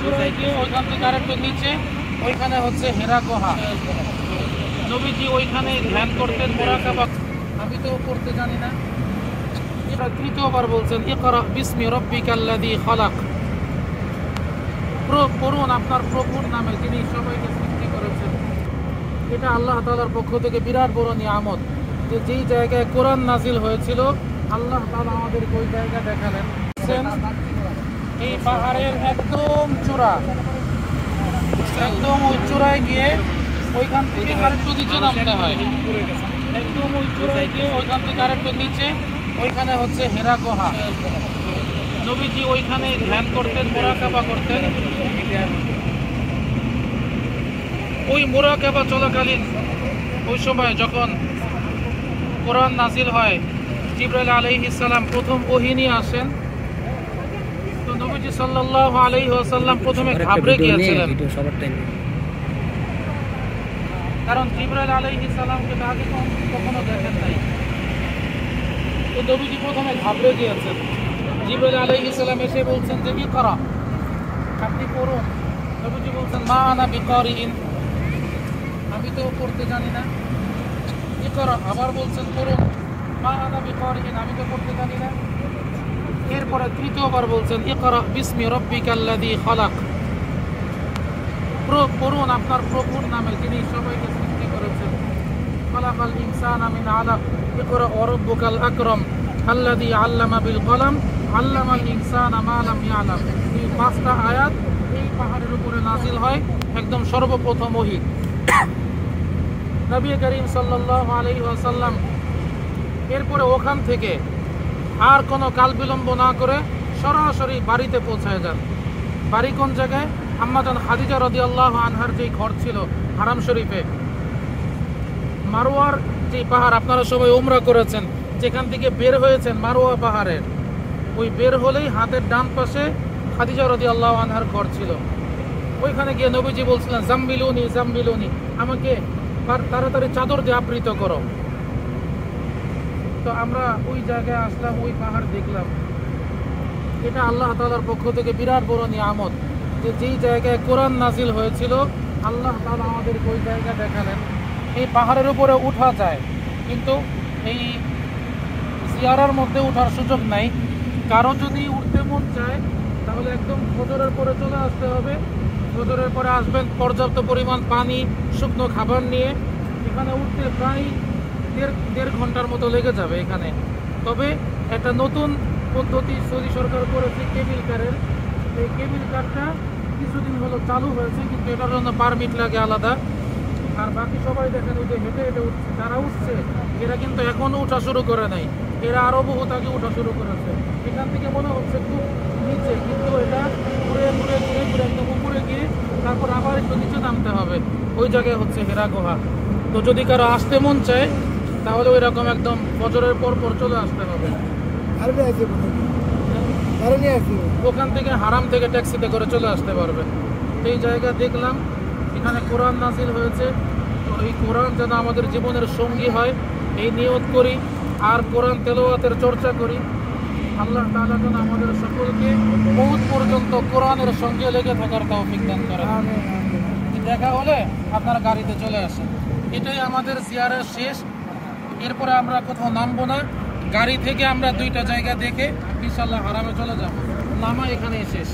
চূড়ায় গিয়ে ওইখান থেকে আরেকটু নিচে ওইখানে হচ্ছে হেরা গুহা। নবীজি ওইখানে ধ্যান করতেন, মুরাকাবা। আমি তো পড়তে জানি না। এবার তৃতীয়বার বলছেন ইকরা বিসমি রাব্বিকাল্লাযী খালাক, পড়ুন আপনার প্রভুর নামে যিনি সবাইকে সৃষ্টি করেছেন। এটা আল্লাহ তাআলার পক্ষ থেকে বিরাট বড় নিয়ামত যে যেই জায়গায় কোরআন নাজিল হয়েছিল আল্লাহ তাআলা আমাদেরকে ওই জায়গা দেখালেন। এই পাহাড়ের একদম চূড়া, একদম ওই চূড়ায় গিয়ে ওইখান থেকে আরেকটু নিচে নামতে হয়। একদম ওই চূড়ায় গিয়ে ওইখান থেকে আরেকটু নিচে ওইখানে হচ্ছে হেরা গুহা। নবীজি ওইখানে ধ্যান করতেন, মুরাকাবা করতেন। ওই মুরাকাবা চলাকালীন ওই সময় যখন কোরআন নাজিল হয়, জিবরাইল আলাইহিস সালাম প্রথম ওহী নিয়ে আসেন। তো নবীজি সাল্লাল্লাহু আলাইহি ওয়াসাল্লাম প্রথমে ঘাবড়ে গিয়েছিলেন, কারণ জিবরাইল আলাইহিস সালামকে আগে কখনো দেখেন নাই। তো নবীজি প্রথমে ঘাবড়ে গিয়েছেন। জিবরাইল আলাইহিস সালাম এসে বলছেন যে ইকরা, আপনি পড়ুন। নবীজি বলছেন মা আনা বিকারিইন, আমি তো পড়তে জানি না। ইকরা, আবার বলছেন পড়ুন। মা আনা বিকারিইন, আমি তো পড়তে জানি না। এরপরে তৃতীয়বার বলছেন ইকরা বিসমি রাব্বিকাল্লাযী খালাক, পড়ুন আপনার প্রভুর নামে যিনি সবাইকে সৃষ্টি করেছেন। খালাকাল ইনসানা মিন আলাক, ইকরা ওয়া রাব্বুকাল আকরাম আল্লাযী আল্লামা বিল কলম আল্লামাল ইনসানা মা লাম ইয়ালাম। এই পাঁচটা আয়াত এই পাহাড়ের উপরে নাজিল হয়, একদম সর্বপ্রথম ওহী। নবী করিম সাল্লাল্লাহু আলাইহি ওয়াসাল্লাম এরপরে ওখান থেকে আর কোনো কাল বিলম্ব না করে সরাসরি বাড়িতে পৌঁছায় যান। বাড়ি কোন জায়গায়? আম্মাজান খাদিজা রাদিয়াল্লাহু আনহার যেই ঘর ছিল হারাম শরীফে। মারওয়ার যে পাহাড়, আপনারা সবাই উমরা করেছেন, যেখান থেকে বের হয়েছেন মারওয়া পাহাড়ের, ওই বের হলেই হাতের ডান পাশে খাদিজা রাদিয়াল্লাহু আনহার ঘর ছিল। ওইখানে গিয়ে নবীজি বলছিলেন জাম্বিলুনি জাম্বিলুনি, আমাকে তাড়াতাড়ি চাদর দিয়ে আবৃত করো। তো আমরা ওই জায়গায় আসলাম, ওই পাহাড় দেখলাম। এটা আল্লাহ তাআলার পক্ষ থেকে বিরাট বড় নিয়ামত যে যেই জায়গায় কোরআন নাজিল হয়েছিল আল্লাহ তাআলা আমাদেরকে ওই জায়গা দেখালেন। এই পাহাড়ের উপরে উঠা যায়, কিন্তু এই জিয়ারার মধ্যে ওঠার সুযোগ নাই। কারো যদি উঠতে মন চায় তাহলে একদম ফজরের পরে চলে আসতে হবে। ফজরের পরে আসবেন, পর্যাপ্ত পরিমাণ পানি, শুকনো খাবার নিয়ে। এখানে উঠতে প্রায় দেড় ঘন্টার মতো লেগে যাবে এখানে। তবে একটা নতুন পদ্ধতি সৌদি সরকার করেছে কেবিল কারের। এই কেবিল কারটা কিছুদিন হলো চালু হয়েছে, কিন্তু এটার জন্য পারমিট লাগে আলাদা। আর বাকি সবাই দেখেন ওই যে হেঁটে হেঁটে উঠছে, যারা উঠছে এরা কিন্তু এখনও উঠা শুরু করে নাই, এরা আরও বহুত আগে উঠা শুরু করেছে। এখান থেকে মনে হচ্ছে খুব নিচে, কিন্তু এটা ঘুরে ঘুরে ঘুরে ঘুরে একদম উপরে গিয়ে তারপর আবার একটু নিচে নামতে হবে। ওই জায়গায় হচ্ছে হেরা গুহা। তো যদি কারো আসতে মন চায় তাহলে ওই রকম একদম ফজরের পর পর চলে আসতে হবে। ওখান থেকে হারাম থেকে ট্যাক্সিতে করে চলে আসতে পারবে। এই জায়গা দেখলাম, এখানে কোরআন নাজিল হয়েছে। তো এই কোরআন যেন আমাদের জীবনের সঙ্গী হয় এই নিয়ত করি, আর কোরআন তেলাওয়াতের চর্চা করি। আল্লাহ তাআলা যেন আমাদের সকলকে মওত পর্যন্ত কোরআনের সঙ্গে লেগে থাকার তৌফিক দান করেন। দেখা হলে আপনারা গাড়িতে চলে আসেন। এটাই আমাদের জিয়ারের শেষ। এরপরে আমরা কোথাও নামবো না, গাড়ি থেকে আমরা দুইটা জায়গা দেখে ইনশাআল্লাহ হারামে চলে যাব। নামা এখানেই শেষ।